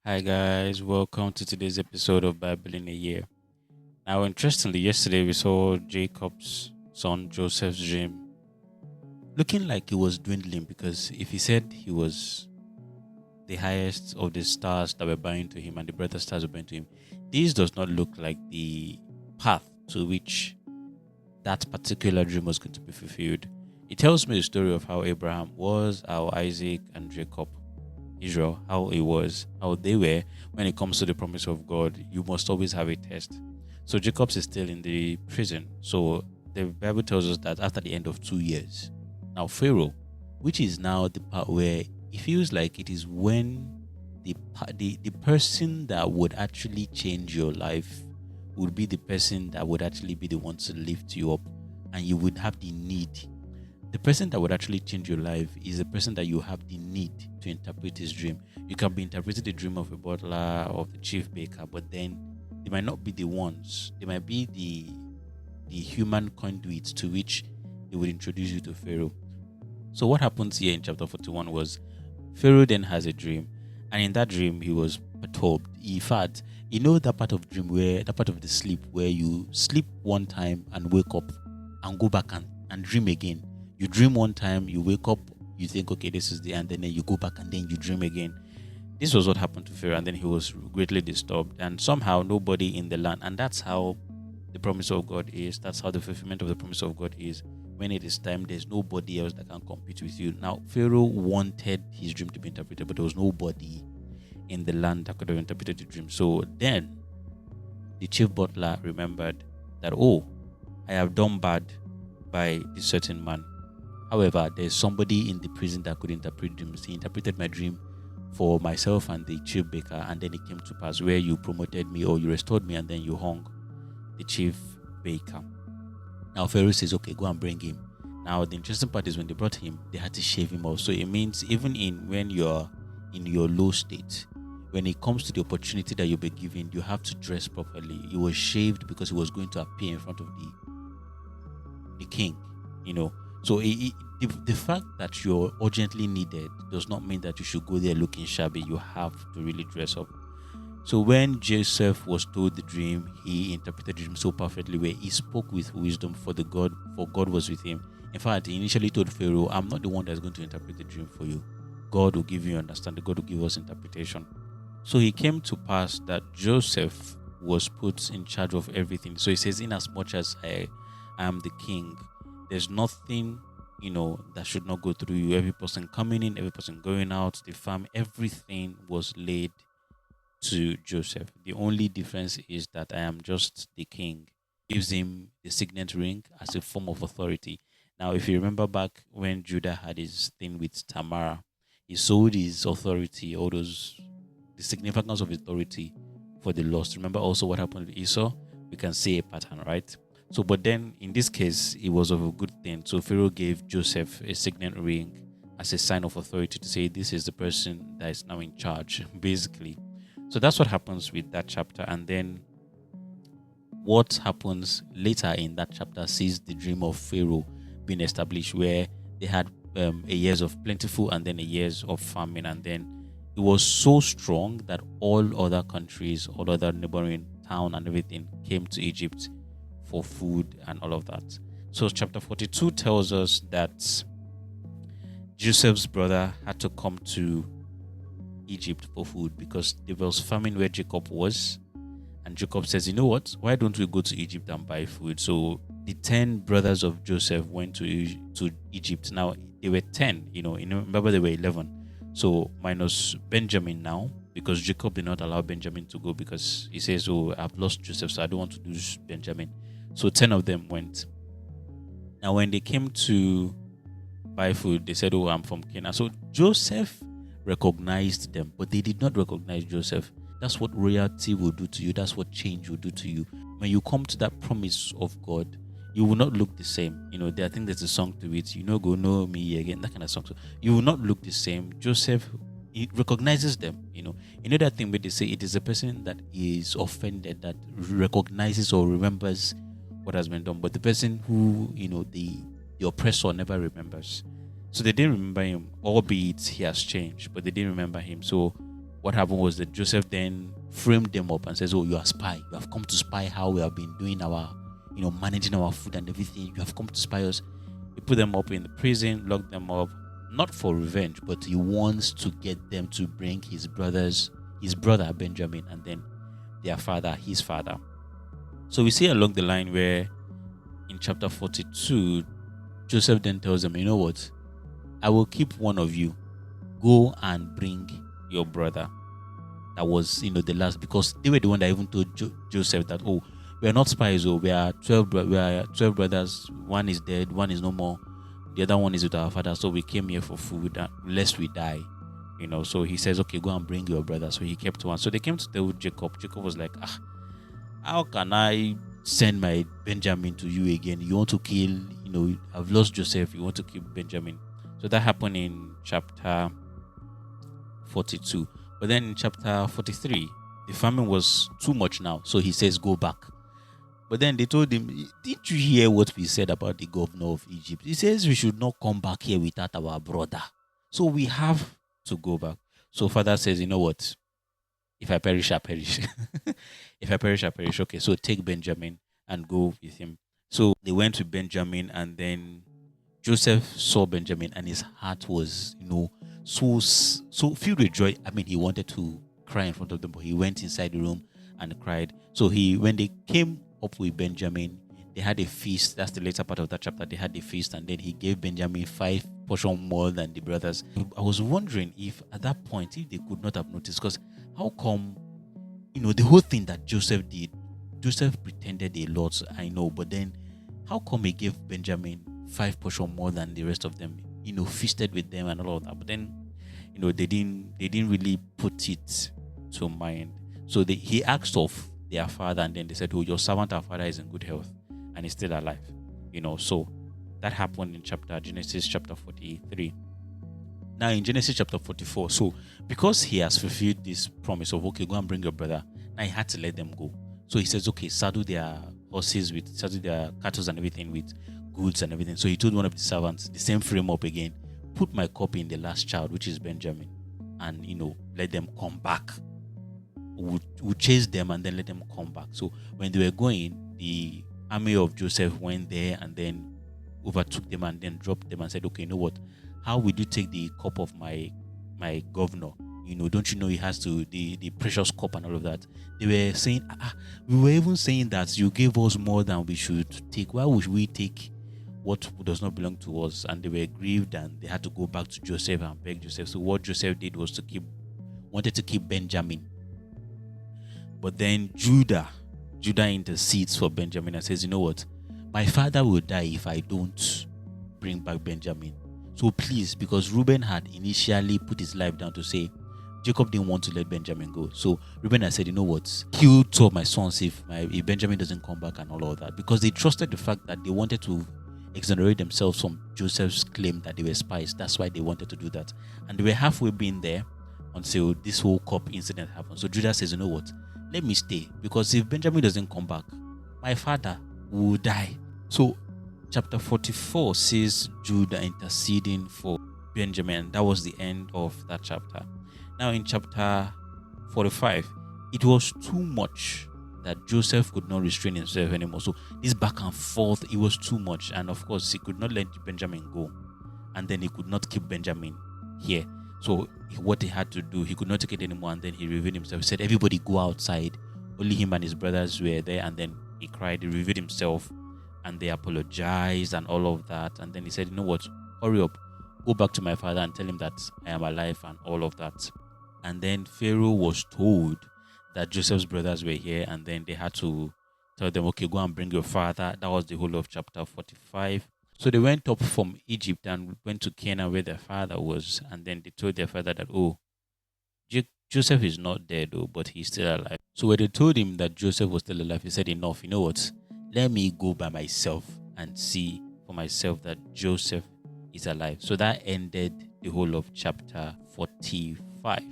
Hi guys, welcome to today's episode of Bible in a Year. Now, interestingly, yesterday we saw Jacob's son Joseph's dream looking like he was dwindling because if he said he was the highest of the stars that were bowing to him and the brightest stars were bowing to him, this does not look like the path to which that particular dream was going to be fulfilled. It tells me the story of how Abraham was, how Isaac and Jacob Israel, how it was, how they were when it comes to the promise of God. You must always have a test. So Jacob's is still in the prison. So the Bible tells us that after the end of 2 years, now Pharaoh, which is now the part where it feels like it is when the person that would actually change your life would be the person that would actually be the one to lift you up, and you would have the need. The person that would actually change your life is the person that you have the need to interpret his dream. You can be interpreting the dream of a butler, of the chief baker, but then they might not be the ones. They might be the human conduit to which they would introduce you to Pharaoh. So what happens here in chapter 41 was Pharaoh then has a dream, and in that dream he was perturbed. In fact, that part of dream where that part of the sleep where you sleep one time and wake up and go back and dream again. You dream one time, you wake up, you think, okay, this is the end, and then you go back and then you dream again. This was what happened to Pharaoh, and then he was greatly disturbed, and somehow nobody in the land, and that's how the promise of God is. That's how the fulfillment of the promise of God is. When it is time, there's nobody else that can compete with you. Now, Pharaoh wanted his dream to be interpreted, but there was nobody in the land that could have interpreted the dream. So then the chief butler remembered that, oh, I have done bad by this certain man. However, there's somebody in the prison that could interpret dreams. He interpreted my dream for myself and the chief baker, and then it came to pass where you promoted me or you restored me and then you hung the chief baker. Now Pharaoh says, okay, go and bring him. Now the interesting part is when they brought him, they had to shave him off. So it means even when you're in your low state, when it comes to the opportunity that you'll be given, you have to dress properly. He was shaved because he was going to appear in front of the king, So the fact that you're urgently needed does not mean that you should go there looking shabby. You have to really dress up. So when Joseph was told the dream, he interpreted the dream so perfectly where he spoke with wisdom for God was with him. In fact, he initially told Pharaoh, I'm not the one that's going to interpret the dream for you. God will give you understanding. God will give us interpretation. So it came to pass that Joseph was put in charge of everything. So he says, in as much as I am the king, there's nothing, that should not go through you. Every person coming in, every person going out, the farm, everything was laid to Joseph. The only difference is that I am just the king. Gives him the signet ring as a form of authority. Now, if you remember back when Judah had his thing with Tamara, he sold his authority, the significance of authority for the lost. Remember also what happened with Esau? We can see a pattern, right? So, but then in this case, it was of a good thing. So Pharaoh gave Joseph a signet ring as a sign of authority to say this is the person that is now in charge, basically. So that's what happens with that chapter. And then what happens later in that chapter sees the dream of Pharaoh being established, where they had a years of plentiful and then a years of famine. And then it was so strong that all other countries, all other neighboring town and everything came to Egypt for food and all of that. So chapter 42 tells us that Joseph's brother had to come to Egypt for food because there was famine where Jacob was, and Jacob says, you know what, why don't we go to Egypt and buy food? So the 10 brothers of Joseph went to Egypt. Now they were 10, remember they were 11, so minus Benjamin now, because Jacob did not allow Benjamin to go because he says, oh, I've lost Joseph, so I don't want to lose Benjamin. So 10 of them went. Now when they came to buy food, they said, oh, I'm from Canaan. So Joseph recognized them, but they did not recognize Joseph. That's what royalty will do to you. That's what change will do to you. When you come to that promise of God, you will not look the same. I think there's a song to it, go know me again, that kind of song. So you will not look the same. Joseph, he recognizes them. That thing where they say it is a person that is offended that recognizes or remembers what has been done, but the person who, the oppressor never remembers. So they didn't remember him, albeit he has changed, but they didn't remember him. So what happened was that Joseph then framed them up and says, "Oh, you are spy. You have come to spy how we have been doing our, managing our food and everything. You have come to spy us." He put them up in the prison, locked them up, not for revenge, but he wants to get them to bring his brother Benjamin, and then their father, his father. So we see along the line where in chapter 42, Joseph then tells them, "You know what? I will keep one of you. Go and bring your brother." That was, the last, because they were the one that even told Joseph that, "Oh, we are not spies. Oh, we are 12 brothers. One is dead. One is no more. The other one is with our father. So we came here for food, lest we die." So he says, "Okay, go and bring your brother." So he kept one. So they came to tell Jacob. Jacob was like, "How can I send my Benjamin to you again? You want to kill, I've lost Joseph. You want to kill Benjamin." So that happened in chapter 42. But then in chapter 43, the famine was too much now. So he says, "Go back." But then they told him, "Didn't you hear what we said about the governor of Egypt? He says we should not come back here without our brother. So we have to go back." So father says, "You know what? If I perish, I perish." If I perish, I perish. Okay, so take Benjamin and go with him. So they went with Benjamin, and then Joseph saw Benjamin, and his heart was, so filled with joy. I mean, he wanted to cry in front of them, but he went inside the room and cried. So when they came up with Benjamin, they had a feast. That's the later part of that chapter. They had a feast, and then he gave Benjamin 5 portions more than the brothers. I was wondering if at that point, if they could not have noticed, because how come, the whole thing that Joseph did, Joseph pretended a lot, I know, but then how come he gave Benjamin 5 portions more than the rest of them, feasted with them and all of that? But then, they didn't really put it to mind. So he asked of their father, and then they said, "Oh, your servant, our father, is in good health and is still alive." So that happened in Genesis chapter 43. Now in Genesis chapter 44, so because he has fulfilled this promise of, "Okay, go and bring your brother," now he had to let them go. So he says, "Okay, saddle their horses saddle their cattle and everything with goods and everything." So he told one of the servants, the same frame up again, "Put my copy in the last child, which is Benjamin, and let them come back. We'll chase them and then let them come back." So when they were going, the army of Joseph went there and then overtook them and then dropped them and said, "Okay, you know what? How would you take the cup of my governor? Don't you know he has to the precious cup and all of that?" They were saying, "We were even saying that you gave us more than we should take. Why would we take what does not belong to us?" And they were grieved, and they had to go back to Joseph and beg Joseph. So what Joseph did was wanted to keep Benjamin. But then Judah intercedes for Benjamin and says, "You know what? My father will die if I don't bring back Benjamin. So please," because Reuben had initially put his life down to say Jacob didn't want to let Benjamin go. So Reuben had said, "You know what? Kill two of my sons if Benjamin doesn't come back," and all of that, because they trusted the fact that they wanted to exonerate themselves from Joseph's claim that they were spies. That's why they wanted to do that. And they were halfway being there until this whole cup incident happened. So Judah says, "You know what? Let me stay, because if Benjamin doesn't come back, my father will die." So chapter 44 says Judah interceding for Benjamin. That was the end of that chapter. Now in chapter 45, it was too much that Joseph could not restrain himself anymore. So this back and forth, it was too much. And of course, he could not let Benjamin go. And then he could not keep Benjamin here. So what he had to do, he could not take it anymore. And then he revealed himself. He said, "Everybody go outside." Only him and his brothers were there. And then he cried, he revealed himself. And they apologized and all of that. And then he said, "You know what? Hurry up. Go back to my father and tell him that I am alive," and all of that. And then Pharaoh was told that Joseph's brothers were here, and then they had to tell them, "Okay, go and bring your father." That was the whole of chapter 45. So they went up from Egypt and went to Canaan where their father was, and then they told their father that, "Oh, Joseph is not dead, but he's still alive." So when they told him that Joseph was still alive, he said, "Enough, you know what? Let me go by myself and see for myself that Joseph is alive." So that ended the whole of chapter 45.